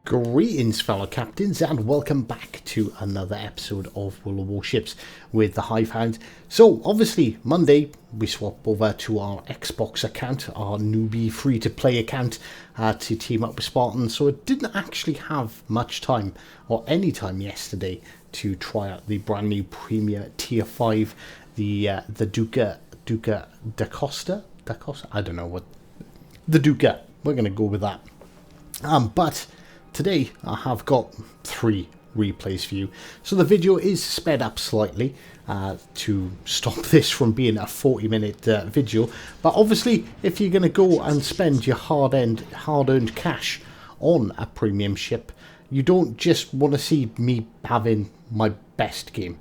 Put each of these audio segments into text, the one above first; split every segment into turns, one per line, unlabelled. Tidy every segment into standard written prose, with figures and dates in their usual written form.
Greetings fellow captains and welcome back to another episode of World of Warships with the Hivehound. So obviously Monday we swap over to our Xbox account, our newbie free to play account to team up with Spartans. So I didn't actually have much time or any time yesterday to try out the brand new Premier Tier 5, the Duca D'Acosta, I don't know what, the Duca, we're going to go with that. But today I have got 3 replays for you, so the video is sped up slightly to stop this from being a 40-minute video. But obviously if you're going to go and spend your hard-earned cash on a premium ship, you don't just want to see me having my best game.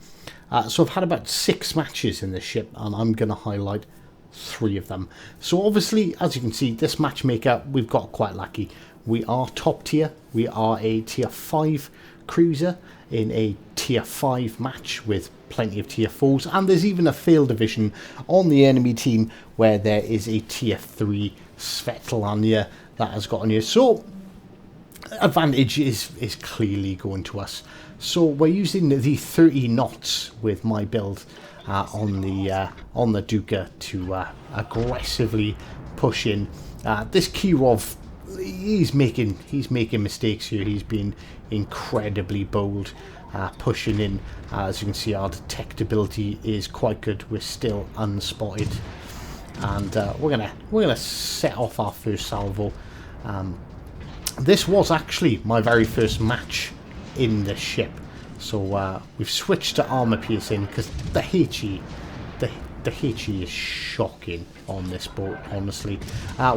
So I've had about 6 matches in this ship and I'm going to highlight 3 of them. So obviously, as you can see, this matchmaker, we've got quite lucky. We are top tier. We are a tier 5 cruiser in a tier 5 match with plenty of tier 4s, and there's even a failed division on the enemy team where there is a tier 3 Svetlana that has gotten here. So advantage is clearly going to us. So we're using the 30 knots with my build on the Duca to aggressively push in. This Kirov, he's making mistakes here. He's been incredibly bold, pushing in. As you can see, our detectability is quite good. We're still unspotted, and we're gonna set off our first salvo. This was actually my very first match in this ship, so we've switched to armor piercing because the HE is shocking on this boat, honestly.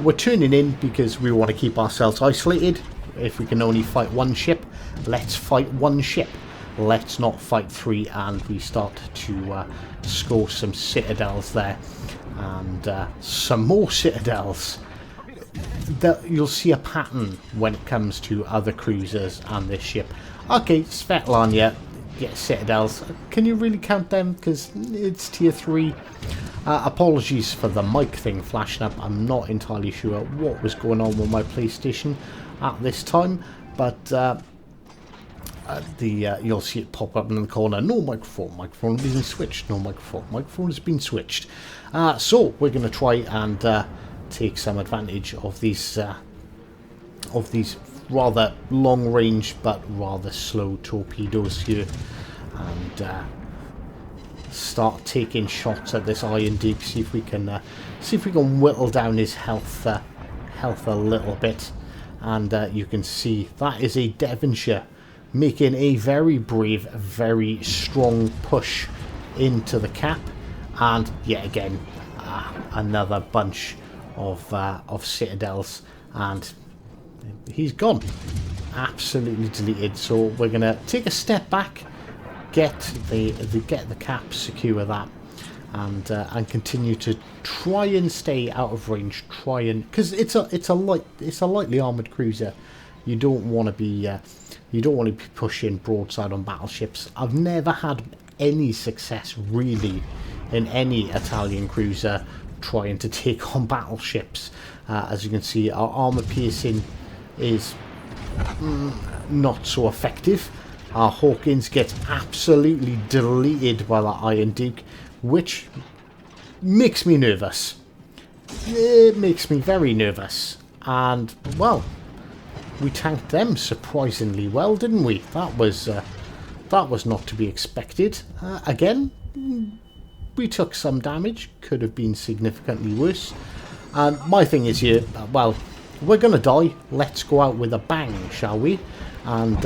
We're turning in because we want to keep ourselves isolated. If we can only fight one ship, let's fight one ship. Let's not fight 3, and we start to score some citadels there, and some more citadels. You'll see a pattern when it comes to other cruisers and this ship. Okay, Svetlana, yeah, citadels. Can you really count them? Because it's tier 3. Apologies for the mic thing flashing up. I'm not entirely sure what was going on with my PlayStation at this time, but you'll see it pop up in the corner. No microphone has been switched. No microphone has been switched. So we're going to try and take some advantage of these rather long range but rather slow torpedoes here, and start taking shots at this Iron Duke. See if we can whittle down his health a little bit. And you can see that is a Devonshire making a very brave, very strong push into the cap, and yet again another bunch of citadels, and he's gone, absolutely deleted. So we're gonna take a step back, get the cap, secure that, and continue to try and stay out of range. Try and, because it's a lightly armored cruiser. You don't want to be pushing broadside on battleships. I've never had any success really in any Italian cruiser trying to take on battleships. As you can see, our armor piercing is not so effective. Our Hawkins gets absolutely deleted by that Iron Duke, which makes me nervous. It makes me very nervous. And well, we tanked them surprisingly well, didn't we? That was not to be expected. Again, we took some damage. Could have been significantly worse. And my thing is here, well, we're gonna die. Let's go out with a bang, shall we? And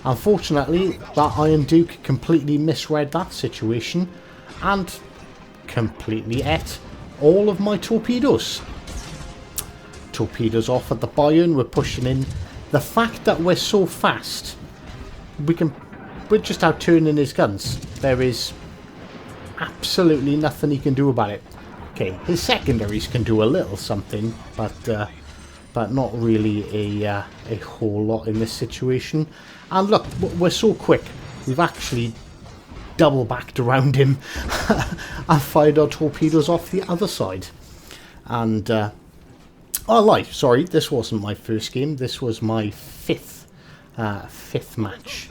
unfortunately, that Iron Duke completely misread that situation and completely ate all of my torpedoes. Torpedoes off at the Bayern. We're pushing in. The fact that we're so fast, we're just out turning his guns. There is absolutely nothing he can do about it. Okay, his secondaries can do a little something, but not really a whole lot in this situation. And look, we're so quick. We've actually double backed around him and fired our torpedoes off the other side. And oh, sorry, this wasn't my first game. This was my 5th fifth match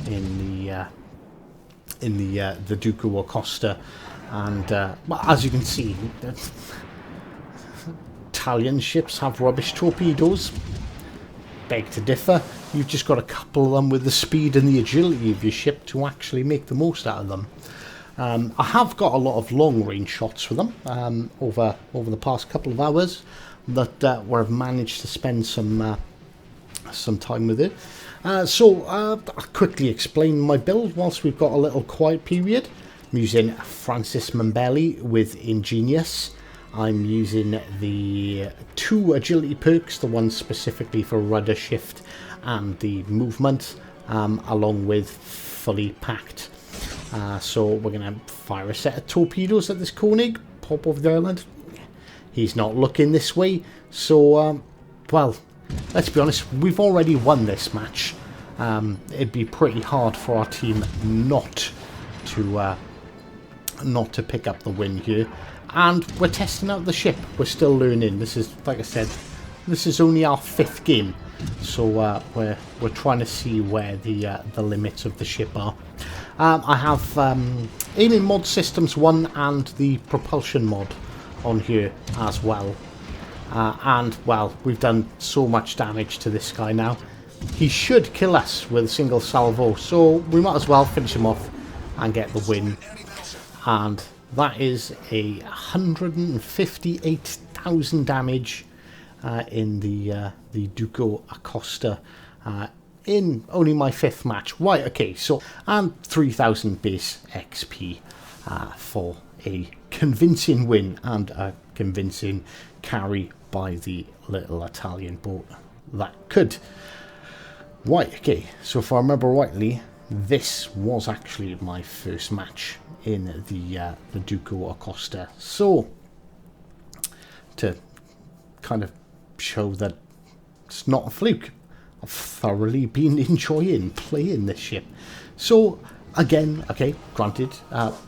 in the Duca D'Acosta, and well, as you can see, Italian ships have rubbish torpedoes. Beg to differ. You've just got to couple them with the speed and the agility of your ship to actually make the most out of them. I have got a lot of long range shots for them over the past couple of hours that where I've managed to spend some time with it. So I'll quickly explain my build whilst we've got a little quiet period. I'm using Francis Mambelli with Ingenious. I'm using the 2 agility perks, the one specifically for rudder shift and the movement, along with fully packed. So we're going to fire a set of torpedoes at this Koenig, pop over the island. He's not looking this way, so, well, let's be honest, we've already won this match. It'd be pretty hard for our team not to pick up the win here. And we're testing out the ship. We're still learning. This is, like I said, this is only our 5th game, so we're trying to see where the limits of the ship are. I have aiming mod systems 1 and the propulsion mod on here as well. And well, we've done so much damage to this guy now. He should kill us with a single salvo, so we might as well finish him off and get the win. And that is a 158,000 damage in the Duca D'Acosta in only my 5th match. Right, okay, so, and 3,000 base XP for a convincing win and a convincing carry by the little Italian boat that could. Right, okay, so if I remember rightly, this was actually my first match in the Duca D'Acosta. So, to kind of show that it's not a fluke, I've thoroughly been enjoying playing this ship. So, again, okay, granted,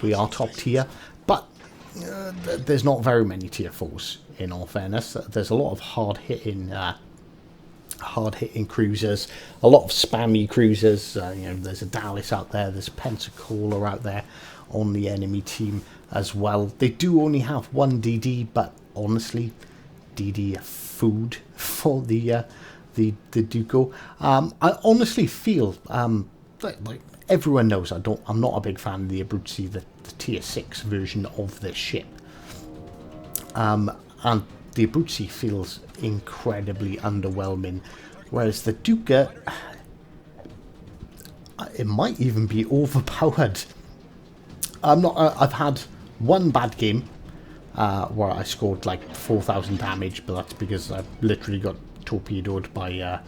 we are top tier, but there's not very many tier 4s, in all fairness. There's a lot of hard-hitting cruisers, a lot of spammy cruisers. You know, there's a Dallas out there, there's a Pensacola out there on the enemy team as well. They do only have 1 DD, but honestly, DD are food for the Duca. I honestly feel like everyone knows I'm not a big fan of the Abruzzi, the tier 6 version of this ship. And the Abruzzi feels incredibly underwhelming, whereas the Duca, it might even be overpowered. I've had one bad game where I scored like 4,000 damage, but that's because I literally got torpedoed by a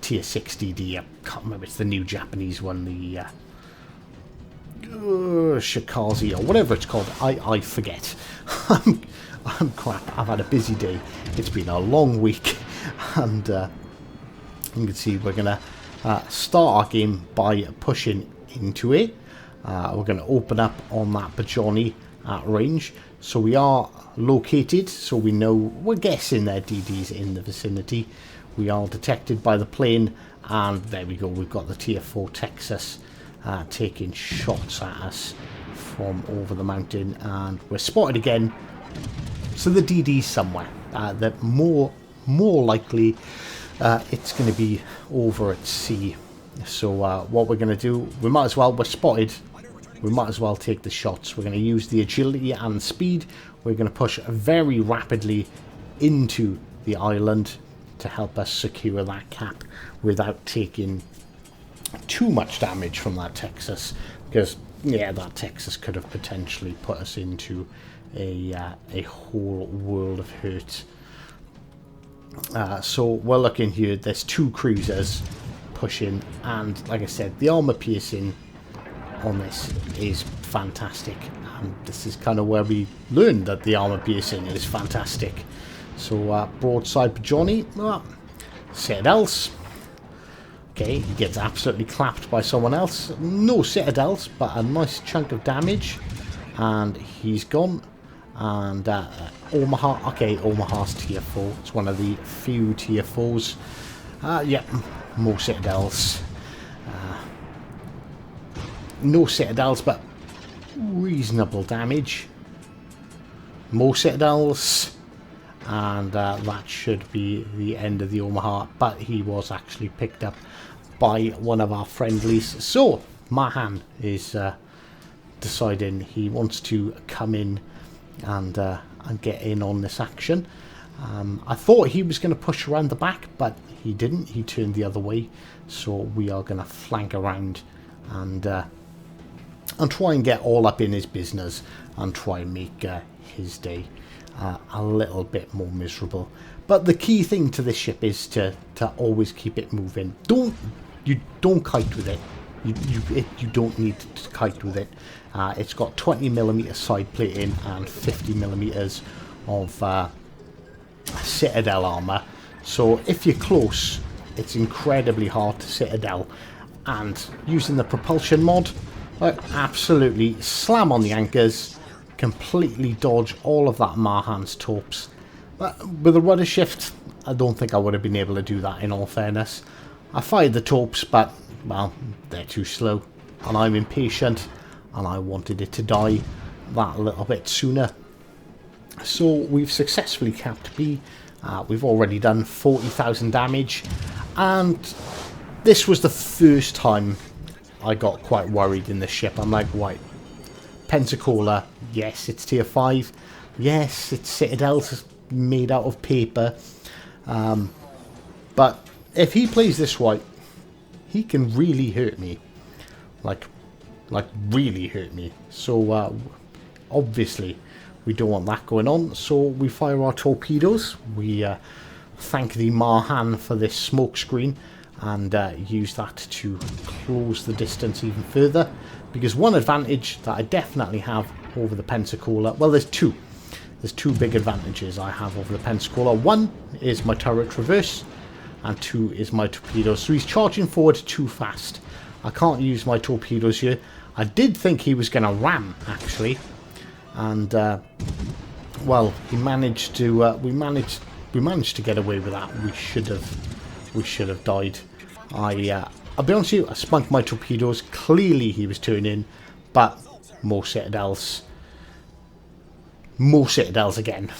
tier 6 DD. I can't remember, it's the new Japanese one, the Shikazi or whatever it's called. I forget. I'm crap. I've had a busy day. It's been a long week, and you can see we're gonna start our game by pushing into it. We're going to open up on that Bajoni at range. So we are located, so we know, we're guessing their DD's in the vicinity. We are detected by the plane, and there we go, we've got the tier 4 Texas taking shots at us from over the mountain, and we're spotted again. So the DD's somewhere. That more likely it's going to be over at sea. So what we're going to do, we're spotted, we might as well take the shots. We're going to use the agility and speed. We're going to push very rapidly into the island to help us secure that cap without taking too much damage from that Texas, because yeah, that Texas could have potentially put us into a whole world of hurt. So we're looking here, there's 2 cruisers pushing, and like I said, the armor piercing on this is fantastic, and this is kind of where we learned that the armor piercing is fantastic. So broadside Bajoni, citadels. Okay, he gets absolutely clapped by someone else. No citadels, but a nice chunk of damage, and he's gone. And Omaha, okay, Omaha's tier 4. It's one of the few tier 4s Yeah, more citadels. No citadels, but reasonable damage. More citadels. And that should be the end of the Omaha, but he was actually picked up by one of our friendlies. So Mahan is deciding he wants to come in and get in on this action. I thought he was going to push around the back, but he didn't. He turned the other way, so we are going to flank around and try and get all up in his business and try and make his day a little bit more miserable. But the key thing to this ship is to always keep it moving. Don't kite with it. You don't need to kite with it. It's got 20mm side plating and 50mm of citadel armor. So if you're close, it's incredibly hard to citadel. And using the propulsion mod, absolutely slam on the anchors, completely dodge all of that Mahan's torps. But with a rudder shift, I don't think I would have been able to do that, in all fairness. I fired the torps, but, well, they're too slow. And I'm impatient, and I wanted it to die that little bit sooner. So we've successfully capped B. We've already done 40,000 damage. And this was the first time I got quite worried in this ship. I'm like, right, Pensacola, yes, it's tier 5. Yes, its citadels made out of paper. But if he plays this right, he can really hurt me. Like really hurt me. So obviously we don't want that going on. So we fire our torpedoes. We thank the Mahan for this smoke screen and use that to close the distance even further. Because one advantage that I definitely have over the Pensacola, well, there's two. There's two big advantages I have over the Pensacola. One is my turret reverse, and two is my torpedoes. So he's charging forward too fast. I can't use my torpedoes here. I did think he was going to ram, actually, and well, he managed to. We managed to get away with that. We should have died. I'll be honest with you, I spunked my torpedoes. Clearly he was turning, but more citadels. More citadels again.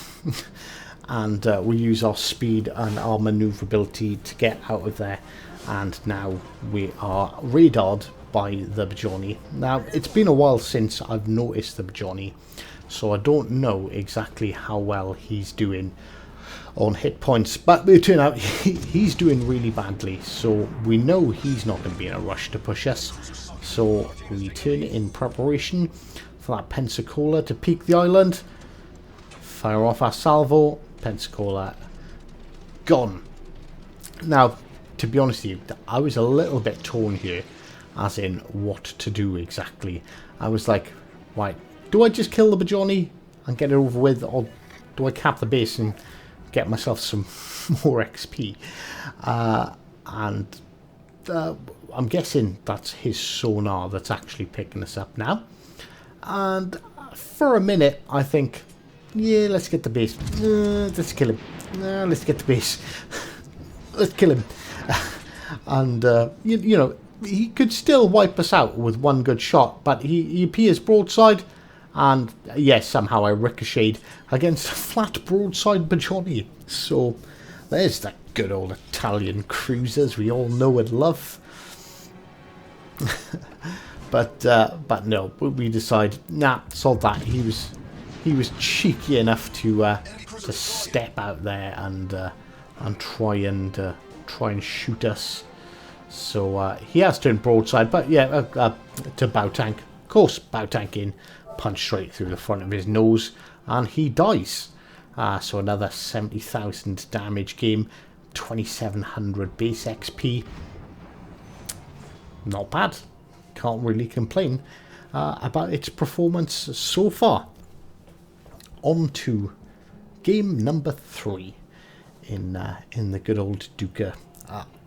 And we use our speed and our maneuverability to get out of there. And now we are radared by the Bajoni. Now, it's been a while since I've noticed the Bajoni, so I don't know exactly how well he's doing on hit points, but it turned out he's doing really badly, so we know he's not going to be in a rush to push us. So we turn in preparation for that Pensacola to peek the island, fire off our salvo. Pensacola gone. Now, to be honest with you, I was a little bit torn here as in what to do exactly. I was like, right, do I just kill the Bajoni and get it over with, or do I cap the base and get myself some more XP? And I'm guessing that's his sonar that's actually picking us up now. And for a minute, I think, yeah, let's get the base. Let's kill him. Let's get the base. Let's kill him. And, you know, he could still wipe us out with one good shot, but he appears broadside. And yes, somehow I ricocheted against a flat broadside Bajoni. So there's that good old Italian cruisers we all know and love. But no, we decided, nah, sod that. He was cheeky enough to step out there and try and shoot us. So he has turned broadside, but yeah, to bow tank. Of course, bow tank in. Punch straight through the front of his nose, and he dies. So another 70,000 damage game, 2,700 base XP. Not bad. Can't really complain about its performance so far. On to game number 3 in the good old Duca.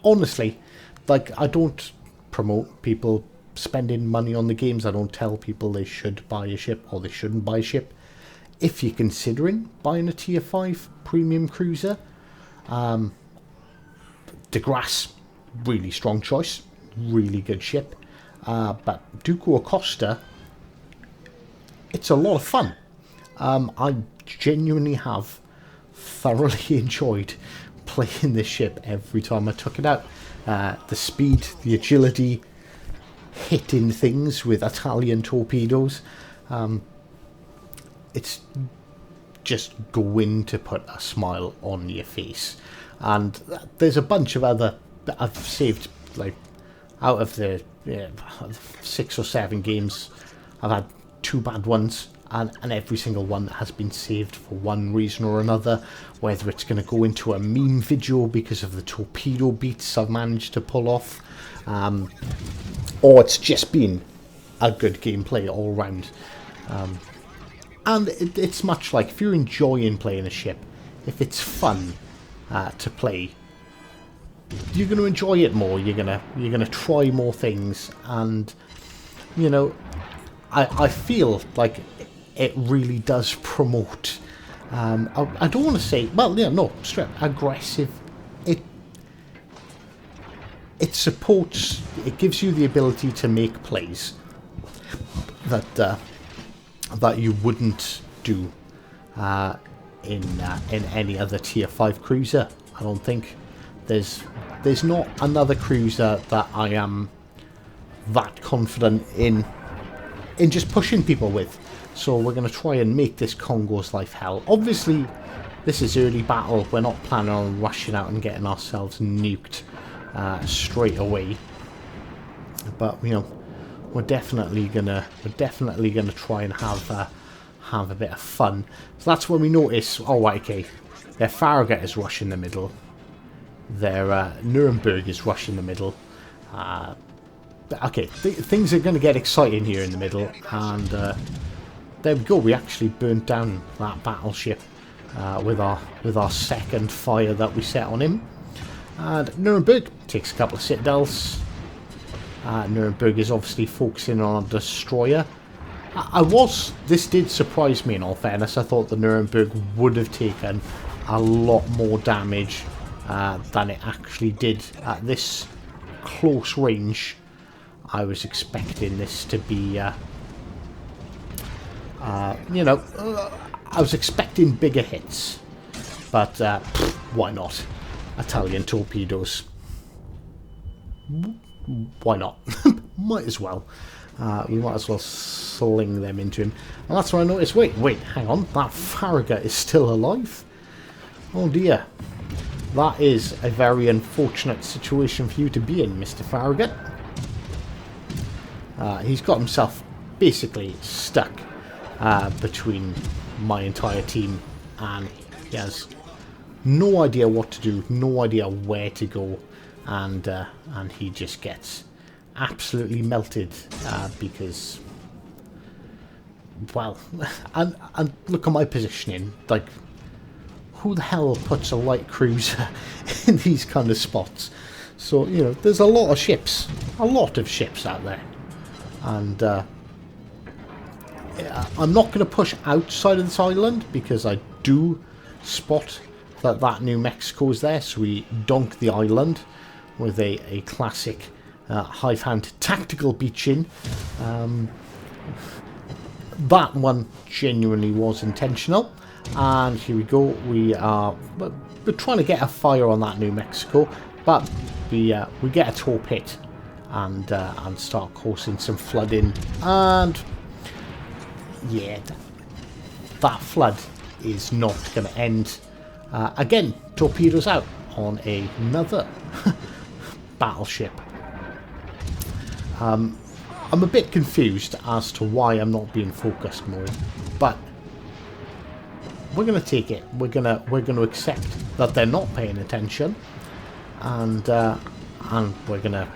Honestly, like, I don't promote people spending money on the games. I don't tell people they should buy a ship or they shouldn't buy a ship. If you're considering buying a tier 5 premium cruiser, the Mr. Grass, really strong choice, really good ship. But Duca D'Acosta, it's a lot of fun. I genuinely have thoroughly enjoyed playing this ship every time I took it out. The speed, the agility, hitting things with Italian torpedoes. It's just going to put a smile on your face. And there's a bunch of other that I've saved, like, out of the 6 or 7 games, I've had 2 bad ones, and every single one has been saved for one reason or another, whether it's going to go into a meme video because of the torpedo beats I've managed to pull off, or it's just been a good gameplay all round. And it's much like, if you're enjoying playing a ship, if it's fun to play, you're going to enjoy it more. You're gonna try more things, and you know, I feel like it really does promote. I don't want to say, well, yeah, no, straight aggressive. It supports. It gives you the ability to make plays that you wouldn't do in any other tier 5 cruiser. I don't think there's not another cruiser that I am that confident in just pushing people with. So we're going to try and make this Congo's life hell. Obviously, this is early battle. We're not planning on rushing out and getting ourselves nuked straight away. But you know, we're definitely gonna try and have a bit of fun. So that's when we notice. Oh, right, okay. Their Farragut is rushing the middle. Their Nuremberg is rushing the middle. Okay, things are going to get exciting here in the middle, and there we go. We actually burnt down that battleship with our second fire that we set on him. And Nuremberg takes a couple of citadels. Nuremberg is obviously focusing on a destroyer. This did surprise me, in all fairness. I thought the Nuremberg would have taken a lot more damage than it actually did at this close range. I was expecting this to be, you know, I was expecting bigger hits, but why not? Italian torpedoes. Why not? Might as well. We might as well sling them into him. And that's when I noticed, wait, hang on, that Farragut is still alive? Oh dear. That is a very unfortunate situation for you to be in, Mr. Farragut. He's got himself basically stuck between my entire team, and he has no idea what to do, no idea where to go, and he just gets absolutely melted because, well, and look at my positioning. Like, who the hell puts a light cruiser in these kind of spots? So, you know, there's a lot of ships out there, and I'm not going to push outside of this island because I do spot that New Mexico is there, so we donk the island with a classic hive hand tactical beaching. That one genuinely was intentional, and here we go. We're trying to get a fire on that New Mexico, but we get a torp hit and start causing some flooding, and yeah, that flood is not going to end. Again, torpedoes out on another battleship. I'm a bit confused as to why I'm not being focused more, but we're going to take it. We're going to accept that they're not paying attention, and we're going to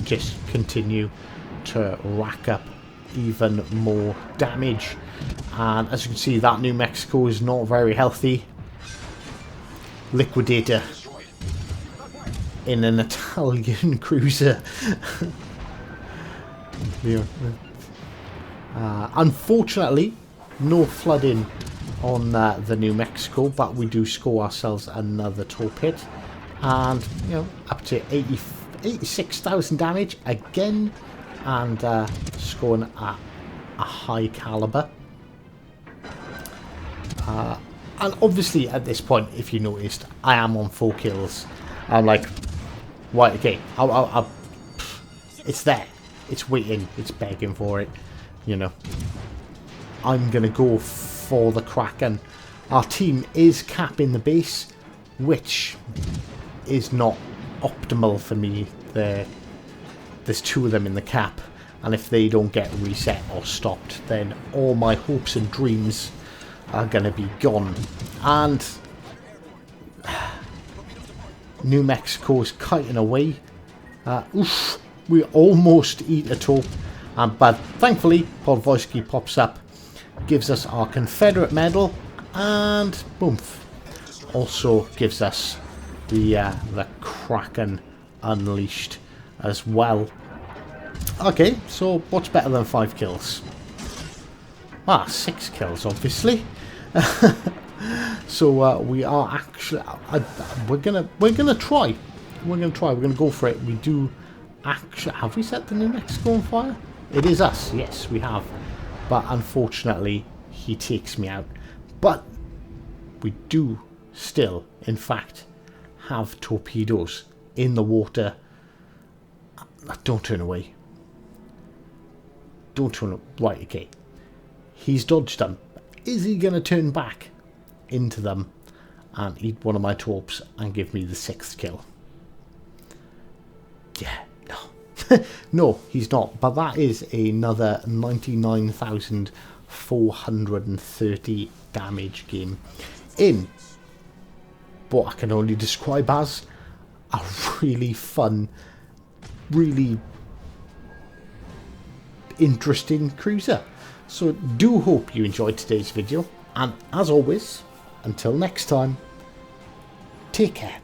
just continue to rack up even more damage. And as you can see, that New Mexico is not very healthy. Liquidator in an Italian cruiser. Unfortunately, no flooding on the New Mexico, but we do score ourselves another torp hit. and you know, up to 86,000 damage again, and scoring at a high caliber. And obviously at this point, if you noticed, I am on 4 kills. I'm like, right, okay, it's there, it's waiting, it's begging for it, you know. I'm gonna go for the Kraken. Our team is capping the base, which is not optimal for me. There's 2 of them in the cap, and if they don't get reset or stopped, then all my hopes and dreams are gonna be gone. And New Mexico's kiting away. Oof, we almost eat a taupe, but thankfully Podvoisky pops up, gives us our Confederate medal, and boom, also gives us the Kraken Unleashed as well. Okay, so what's better than 5 kills? 6 kills, obviously. So we are actually we're gonna try. We're gonna go for it. We do actually have we set the New Mexico on fire? It is us. Yes, we have. But unfortunately, he takes me out. But we do still, in fact, have torpedoes in the water. Don't turn away. Don't turn away. Right, okay. He's dodged them. Is he going to turn back into them and eat one of my torps and give me the 6th kill? Yeah, no. No, he's not. But that is another 99,430 damage game in what I can only describe as a really fun, really interesting cruiser. So do hope you enjoyed today's video, and as always, until next time, take care.